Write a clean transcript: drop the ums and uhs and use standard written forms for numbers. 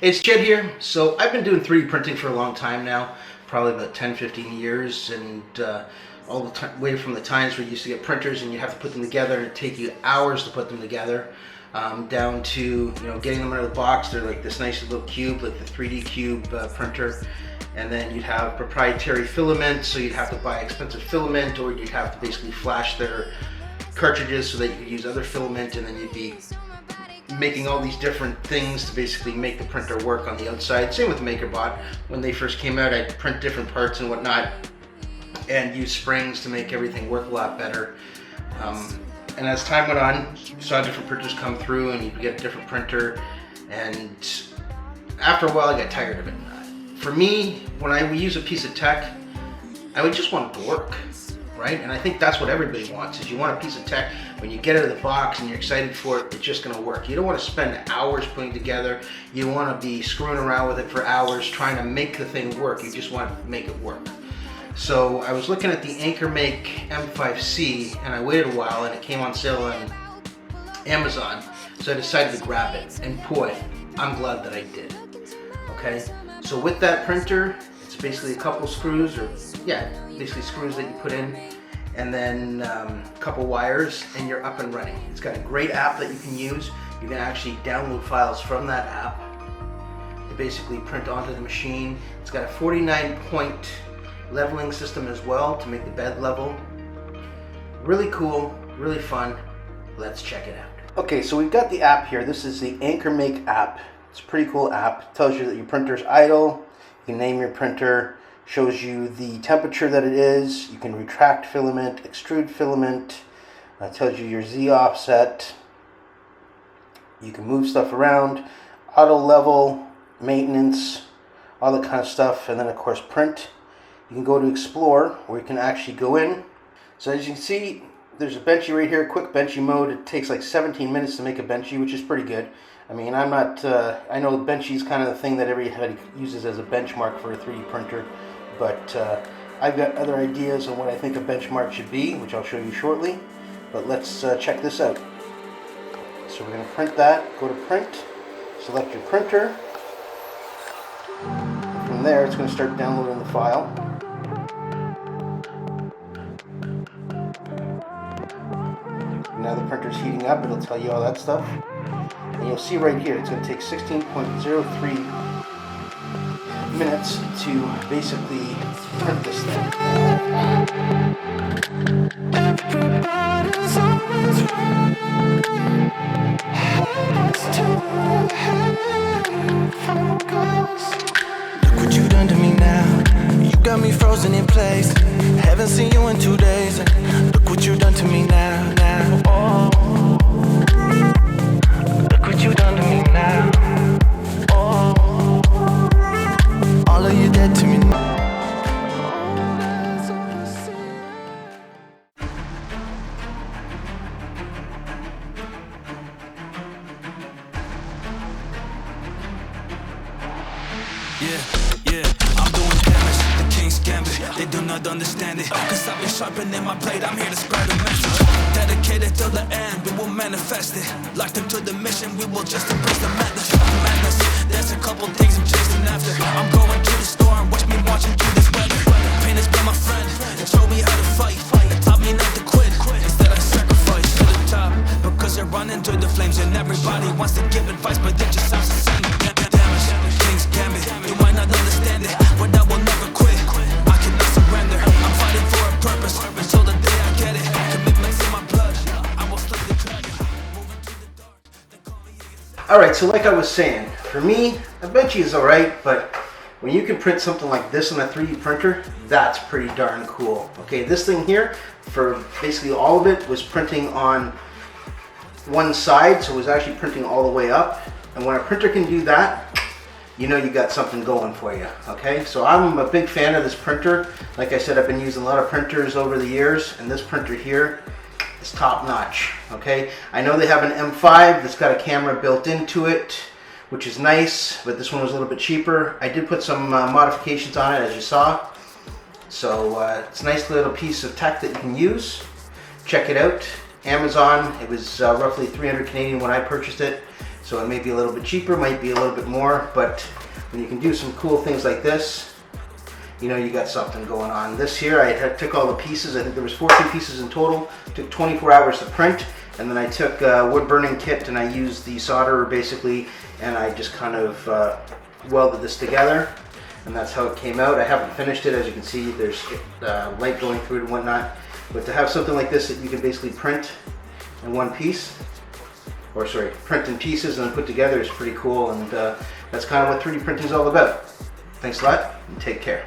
It's Jed here. So I've been doing 3D printing for a long time now, probably about 10-15 years, and all the way from the times where you used to get printers and you have to put them together and it'd take you hours to put them together, down to getting them out of the box. They're like this nice little cube, like the 3D cube printer, and then you'd have proprietary filament, so you'd have to buy expensive filament, or you'd have to basically flash their cartridges so that you could use other filament, and then you'd be making all these different things to basically make the printer work on the outside. Same with MakerBot. When they first came out, I'd print different parts and whatnot and use springs to make everything work a lot better. And as time went on, you saw different printers come through and you get a different printer, and after a while I got tired of it. For me, when I would use a piece of tech, I would just want it to work, right? And I think that's what everybody wants, is you want a piece of tech, when you get it out of the box and you're excited for it, it's just gonna work. You don't want to spend hours putting together. You don't want to be screwing around with it for hours trying to make the thing work. You just want to make it work. So I was looking at the Ankermake M5C and I waited a while and it came on sale on Amazon. So I decided to grab it, and boy, I'm glad that I did. Okay, so with that printer, it's basically a couple screws, or basically screws that you put in, and then a couple wires, and you're up and running. It's got a great app that you can use. You can actually download files from that app to basically print onto the machine. It's got a 49-point leveling system as well to make the bed level. Really cool, really fun. Let's check it out. Okay, so we've got the app here. This is the Ankermake app. It's a pretty cool app. It tells you that your printer's idle. You can name your printer. Shows you the temperature that it is. You can retract filament, extrude filament. Tells you your Z offset. You can move stuff around, auto level, maintenance, all that kind of stuff, and then of course print. You can go to explore, where you can actually go in. So as you can see, there's a Benchy right here, quick Benchy mode. It takes like 17 minutes to make a Benchy, which is pretty good. I mean, I know Benchy is kind of the thing that everybody uses as a benchmark for a 3D printer. But I've got other ideas on what I think a benchmark should be, which I'll show you shortly. But let's check this out. So we're going to print that. Go to print, select your printer. From there, it's going to start downloading the file. Now the printer's heating up. It'll tell you all that stuff. And you'll see right here, it's going to take 16.03 minutes to basically print this thing. Everybody's always Look what you done to me now. You got me frozen in place. Haven't seen you in 2 days. Look what you done to me now. Oh. Look what you done to me now. All of you dead to me now. Yeah, I'm doing damage. The King's Gambit, they do not understand it. Cause I've been sharpening my blade, I'm here to spread a message. Dedicated till the end, we will manifest it. Locked into the mission, we will just embrace the madness. There's a couple things I'm chasing after. I'm going to the storm, watch me marching through this weather. Pain has been my friend, it showed me how to fight. It taught me not to quit, instead I sacrifice to the top. Because I run into the flames and everybody wants to give advice, but it just sounds the same. Damage, King's Gambit, you might not understand it, but I will never quit. I cannot surrender, I'm fighting for a purpose. Until the day I get it, commitments in my blood, I will slay the dragon. Alright, so like I was saying, for me, a Benchy is alright, but when you can print something like this on a 3D printer, that's pretty darn cool. Okay, this thing here, for basically all of it, was printing on one side, so it was actually printing all the way up. And when a printer can do that, you know you got something going for you. Okay, so I'm a big fan of this printer. Like I said, I've been using a lot of printers over the years, and this printer here is top notch. Okay, I know they have an M5 that's got a camera built into it, which is nice, but this one was a little bit cheaper. I did put some modifications on it, as you saw. So it's a nice little piece of tech that you can use. Check it out. Amazon, it was roughly 300 Canadian when I purchased it. So it may be a little bit cheaper, might be a little bit more, but when you can do some cool things like this, you know you got something going on. This here, I took all the pieces. I think there was 14 pieces in total. Took 24 hours to print, and then I took a wood burning kit and I used the solderer basically, and I just kind of welded this together, and that's how it came out. I haven't finished it. As you can see, there's light going through it and whatnot. But to have something like this that you can basically print in one piece, or sorry, print in pieces and then put together is pretty cool, and that's kind of what 3D printing is all about. Thanks a lot, and take care.